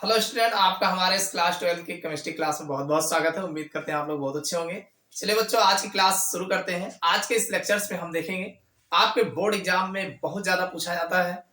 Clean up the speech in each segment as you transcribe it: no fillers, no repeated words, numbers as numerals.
Hello student, आपका हमारे इस क्लास 12 की केमिस्ट्री क्लास में बहुत बहुत स्वागत है। उम्मीद करते हैं आप लोग बहुत अच्छे होंगे। चलिए बच्चों, आज की क्लास शुरू करते हैं। आज के इस लेक्चर्स में हम देखेंगे, आपके बोर्ड एग्जाम में बहुत ज्यादा पूछा जाता है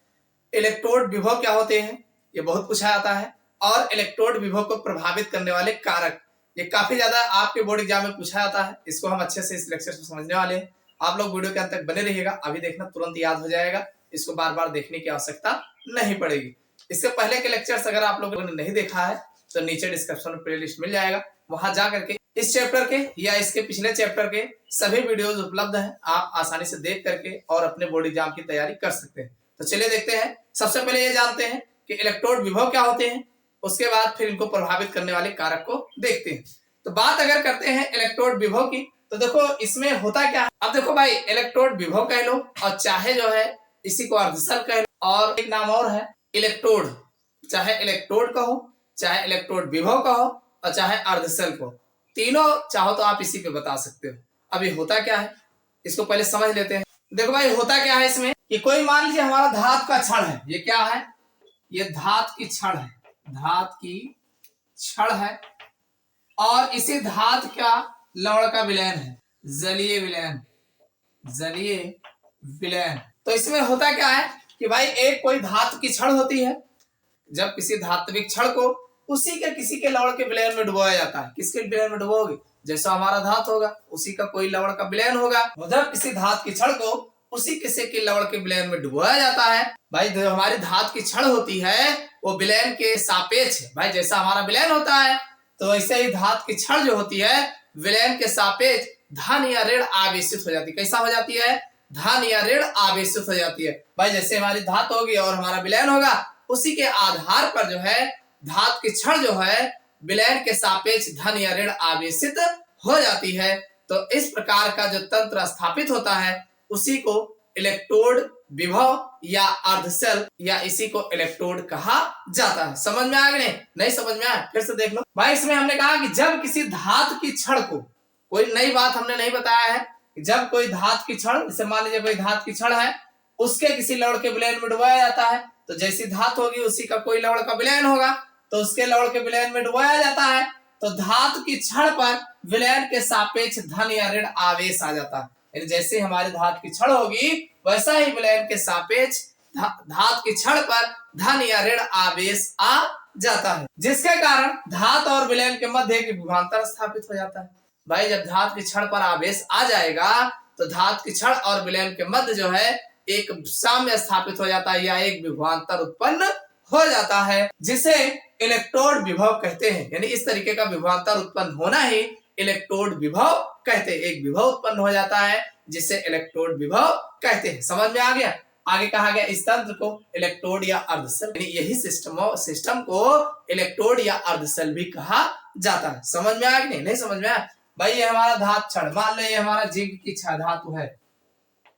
इलेक्ट्रोड विभव क्या होते हैं, ये बहुत पूछा जाता है। और इलेक्ट्रोड विभव को प्रभावित करने वाले कारक, ये काफी ज्यादा आपके बोर्ड एग्जाम में पूछा जाता है। इसको हम अच्छे से इस लेक्चर में समझने वाले हैं। आप लोग वीडियो के अंत तक बने रहिएगा, अभी देखना तुरंत याद हो जाएगा, इसको बार बार देखने की आवश्यकता नहीं पड़ेगी। इससे पहले के लेक्चर्स अगर आप लोगों ने नहीं देखा है तो नीचे डिस्क्रिप्शन में प्लेलिस्ट मिल जाएगा, वहां जा करके इस चैप्टर के या इसके पिछले चैप्टर के सभी वीडियोस उपलब्ध हैं। आप आसानी से देख करके और अपने बोर्ड एग्जाम की तैयारी कर सकते हैं। तो चलिए देखते हैं। सबसे पहले ये जानते हैं कि इलेक्ट्रोड विभव क्या होते हैं, उसके बाद फिर इनको प्रभावित करने वाले कारक को देखते हैं। तो बात अगर करते हैं इलेक्ट्रोड विभव की, तो देखो इसमें होता क्या है। अब देखो भाई, इलेक्ट्रोड विभव कह लो और चाहे जो है इसी को अर्धशल कह लो, और एक नाम और है इलेक्ट्रोड। चाहे इलेक्ट्रोड कहो, चाहे इलेक्ट्रोड विभव कहो और चाहे अर्धशल को, तीनों चाहो तो आप इसी पे बता सकते हो। अब ये होता क्या है, इसको पहले समझ लेते हैं। देखो भाई, होता क्या है इसमें कि कोई मान लीजिए हमारा धातु का छड़ है। ये क्या है? ये धातु की छड़ है, धातु की छड़ है। और इसी धातु का लवण का विलयन है, जलीय विलयन, जलीय विलयन। तो इसमें होता क्या है कि भाई एक कोई धातु की छड़ होती है। जब किसी धात्विक छड़ को उसी के किसी के लवण के विलयन में डुबोया जाता है। किसके विलयन में डुबोगे? जैसा हमारा धातु होगा उसी का कोई लवण का विलयन होगा। जब किसी धातु की छड़ को उसी किसी के लवण के विलयन में डुबोया जाता है, भाई जो हमारी धातु की छड़ होती है वो विलयन के सापेक्ष है। भाई जैसा हमारा विलयन होता है तो वैसे ही धातु की छड़ जो होती है विलयन के सापेक्ष धन या ऋण आवेशित हो जाती है। कैसा हो जाती है? धन या ऋण आवेशित हो जाती है। भाई जैसे हमारी धातु होगी और हमारा विलयन होगा, उसी के आधार पर जो है धातु की छड़ जो है विलयन के सापेक्ष धन या ऋण आवेशित हो जाती है। तो इस प्रकार का जो तंत्र स्थापित होता है उसी को इलेक्ट्रोड विभव या अर्धशल या इसी को इलेक्ट्रोड कहा जाता है। समझ में आ गए? नहीं समझ में आया? फिर से देख लो भाई। इसमें हमने कहा कि जब किसी धातु की छड़ को, कोई नई बात हमने नहीं बताया है, जब कोई धातु की छड़, जैसे मान लीजिए कोई धातु की छड़ है, उसके किसी लवण के विलयन में डुबाया जाता है, तो जैसी धातु होगी उसी का कोई लवण का विलयन होगा, तो उसके लवण के विलयन में डुबाया जाता है। तो धातु की छड़ पर विलयन के सापेक्ष धन या ऋण आवेश आ जाता है। यानी जैसे हमारी धातु की छड़ होगी वैसा ही विलयन के सापेक्ष धातु की छड़ पर धन या ऋण आवेश आ जाता है, जिसके कारण धातु और विलयन के मध्य एक विभवांतर स्थापित हो जाता है। भाई जब धातु की छड़ पर आवेश आ जाएगा तो धातु की छड़ और विलयन के मध्य जो है एक साम्य स्थापित हो जाता है या एक विभवांतर उत्पन्न हो जाता है, जिसे इलेक्ट्रोड विभव कहते हैं। यानी इस तरीके का विभवांतर उत्पन्न होना ही इलेक्ट्रोड विभव कहते हैं। एक विभव उत्पन्न हो जाता है जिसे इलेक्ट्रोड विभव कहते हैं। समझ में आ गया? आगे कहा गया इस तंत्र को इलेक्ट्रोड या अर्धशल, यानी यही सिस्टम को इलेक्ट्रोड या अर्धशल भी कहा जाता है। समझ में आ गया? नहीं समझ में आया? भाई ये हमारा धातु छड़, मान लो ये हमारा जिंक की धातु है,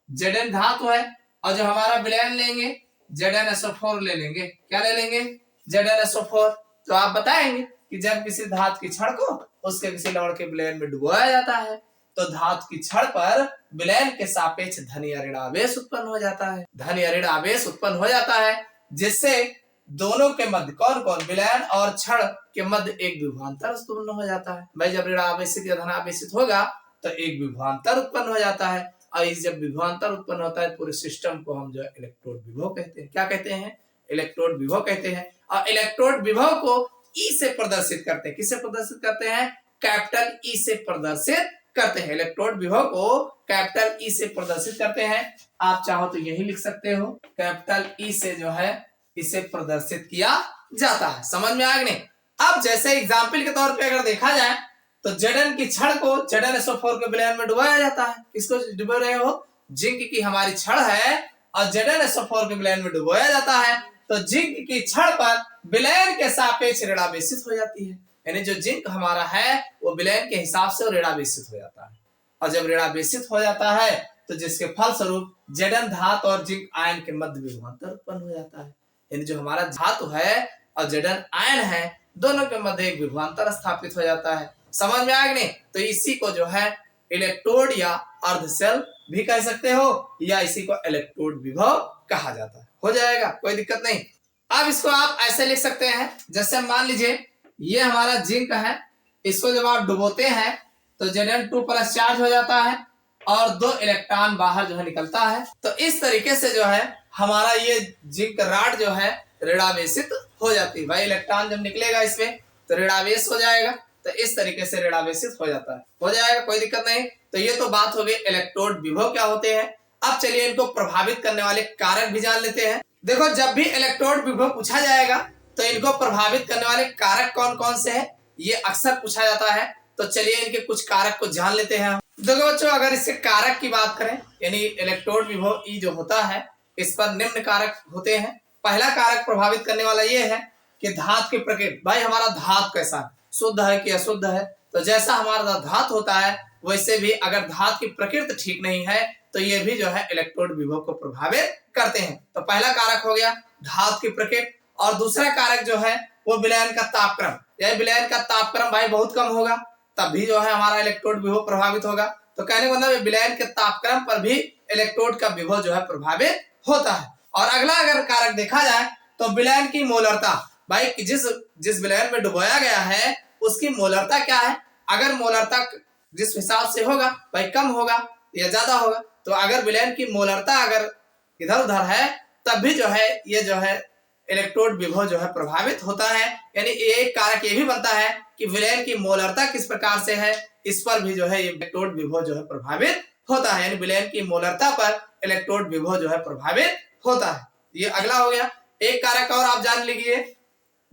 Zn धातु है, और जो हमारा विलयन लेंगे ZnSO4 ले लेंगे। क्या ले लेंगे? ZnSO4। तो आप बताएंगे कि जब किसी धातु की छड़ को उसके किसी लवण के विलयन में डुबोया जाता है तो धातु की छड़ पर विलयन के सापेक्ष धन या ऋण आवेश उत्पन्न हो जाता है। धन या ऋण आवेश उत्पन्न हो जाता है, जिससे दोनों के मध्य, कौन कौन, विलयन और छड़ के मध्य एक विभवांतर उत्पन्न हो जाता है। भाई जब ऋण आवेशित या धन आवेशित होगा तो एक विभवांतर उत्पन्न हो जाता है, और इस जब विभवांतर उत्पन्न होता है पूरे सिस्टम को हम जो है इलेक्ट्रोड विभव कहते हैं। क्या कहते हैं? इलेक्ट्रोड विभव कहते हैं। और इलेक्ट्रोड विभव को ई से प्रदर्शित करते हैं। किससे प्रदर्शित करते हैं? कैपिटल ई से प्रदर्शित करते हैं। इलेक्ट्रोड विभव को कैपिटल ई से प्रदर्शित करते हैं। आप चाहो तो यही लिख सकते हो, कैपिटल ई से जो है इसे प्रदर्शित किया जाता है। समझ में आ गया? अब जैसे एग्जाम्पल के तौर पे अगर देखा जाए तो Zn की छड़ को ZnSO4 के विलयन में डुबाया जाता है। किसको डुबो रहे हो? जिंक की हमारी छड़ है और ZnSO4 के विलयन में डुबाया जाता है, तो जिंक की छड़ पर विलयन के सापेक्ष ऋणावेशित हो जाती है। यानी जो जिंक हमारा है वो विलयन के हिसाब से ऋणावेशित हो जाता है, और जब ऋणावेशित हो जाता है तो जिसके फलस्वरूप Zn धातु और जिंक आयन के मध्य विभवांतर उत्पन्न हो जाता है। यानी जो हमारा धातु है और Zn आयन है, दोनों के मध्य एक विभवांतर स्थापित हो जाता है। समझ में आ गए? तो इसी को जो है इलेक्ट्रोड या अर्धशल भी कह सकते हो, या इसी को इलेक्ट्रोड विभव कहा जाता है। हो जाएगा, कोई दिक्कत नहीं। अब इसको आप ऐसे लिख सकते हैं, जैसे मान लीजिए ये हमारा जिंक है, इसको जब आप डुबोते हैं तो Zn2 प्लस चार्ज हो जाता है और 2 इलेक्ट्रॉन बाहर जो है निकलता है। तो इस तरीके से जो है हमारा ये जिंक राड जो है ऋणावेशित हो जाती है। भाई इलेक्ट्रॉन जब निकलेगा इसमें तो ऋणावेश हो जाएगा, तो इस तरीके से ऋणावेशित हो जाता है, हो जाएगा, कोई दिक्कत नहीं। तो ये तो बात हो गई इलेक्ट्रोड विभव क्या होते हैं। अब चलिए इनको प्रभावित करने वाले कारक भी जान लेते हैं। देखो जब भी इलेक्ट्रोड विभव पूछा जाएगा तो इनको प्रभावित करने वाले कारक कौन कौन से हैं, ये अक्सर पूछा जाता है। तो चलिए इनके कुछ कारक को जान लेते हैं। देखो बच्चों, अगर इससे कारक की बात करें, यानी इलेक्ट्रोड विभव ई जो होता है, इस पर निम्न कारक होते हैं। पहला कारक प्रभावित करने वाला ये है कि धातु की प्रकृति। भाई हमारा धातु कैसा है, शुद्ध है कि अशुद्ध है। तो जैसा हमारा धातु होता है वैसे भी अगर धातु की प्रकृति ठीक नहीं है तो ये भी जो है इलेक्ट्रोड विभव को प्रभावित करते हैं। तो पहला कारक हो गया धातु की प्रकृति। और दूसरा कारक जो है वो विलयन का तापक्रम। यह विलयन का तापक्रम भाई बहुत कम होगा तब भी जो है हमारा इलेक्ट्रोड विभव प्रभावित होगा। तो कहने का मतलब विलयन के तापक्रम पर भी इलेक्ट्रोड का विभव जो है प्रभावित होता है। और अगला अगर कारक देखा जाए तो विलयन की मोलरता। भाई जिस विलयन में डुबोया गया है उसकी मोलरता क्या है। अगर मोलरता जिस हिसाब से होगा भाई कम होगा या ज्यादा होगा, तो अगर विलयन की मोलरता अगर इधर उधर है तब भी जो है ये जो है इलेक्ट्रोड विभव जो है प्रभावित होता है। यानी एक कारक ये भी बनता है कि विलयन की मोलरता किस प्रकार से है, इस पर भी जो है इलेक्ट्रोड विभव जो है प्रभावित होता है। यानी विलयन की मोलरता पर इलेक्ट्रोड विभव जो है प्रभावित होता है। ये अगला हो गया। एक कारक और आप जान लीजिए,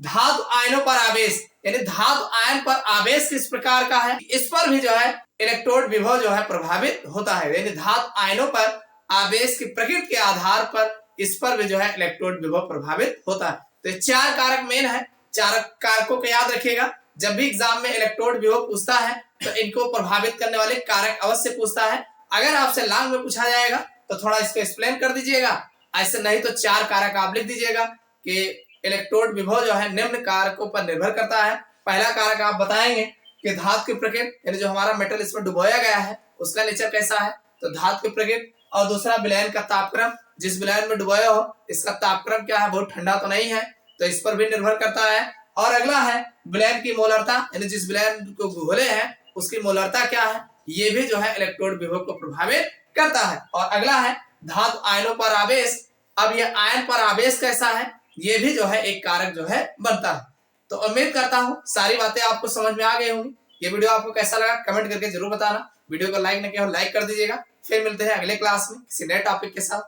धातु आयनों पर आवेश। यानी धातु आयन पर आवेश किस प्रकार का है, इस पर भी जो है इलेक्ट्रोड विभव जो है प्रभावित होता है। यानी धातु आयनों पर आवेश की प्रकृति के आधार पर इस पर भी जो है इलेक्ट्रोड विभव प्रभावित होता है। तो ये 4 कारक मेन है। 4 कारकों को याद रखिएगा। जब भी एग्जाम में इलेक्ट्रोड विभव पूछता है तो इनको प्रभावित करने वाले कारक अवश्य पूछता है। अगर आपसे लॉन्ग में पूछा जाएगा तो थोड़ा इसको एक्सप्लेन कर दीजिएगा, ऐसे नहीं तो 4 कारक आप लिख दीजिएगा कि इलेक्ट्रोड विभव जो है निम्न कारकों पर निर्भर करता है। पहला कारक आप बताएंगे कि धातु की प्रकृति, यानी जो हमारा मेटल इसमें डुबोया गया है उसका नेचर कैसा है, तो धातु की प्रकृति। और दूसरा विलयन का तापक्रम, जिस विलयन में डुबोया हो इसका तापक्रम क्या है, बहुत ठंडा तो नहीं है, तो इस पर भी निर्भर करता है। और अगला है विलयन की मोलरता, यानी जिस विलयन को घोले हैं उसकी मोलरता क्या है, ये भी जो है इलेक्ट्रोड विभव को प्रभावित करता है। और अगला है धातु आयनों पर आवेश। अब ये आयन पर आवेश कैसा है, ये भी जो है एक कारक जो है बनता है। तो उम्मीद करता हूँ सारी बातें आपको समझ में आ गई होंगी। ये वीडियो आपको कैसा लगा कमेंट करके जरूर बताना। वीडियो को लाइक नहीं किया हो लाइक कर दीजिएगा। फिर मिलते हैं अगले क्लास में किसी नए टॉपिक के साथ।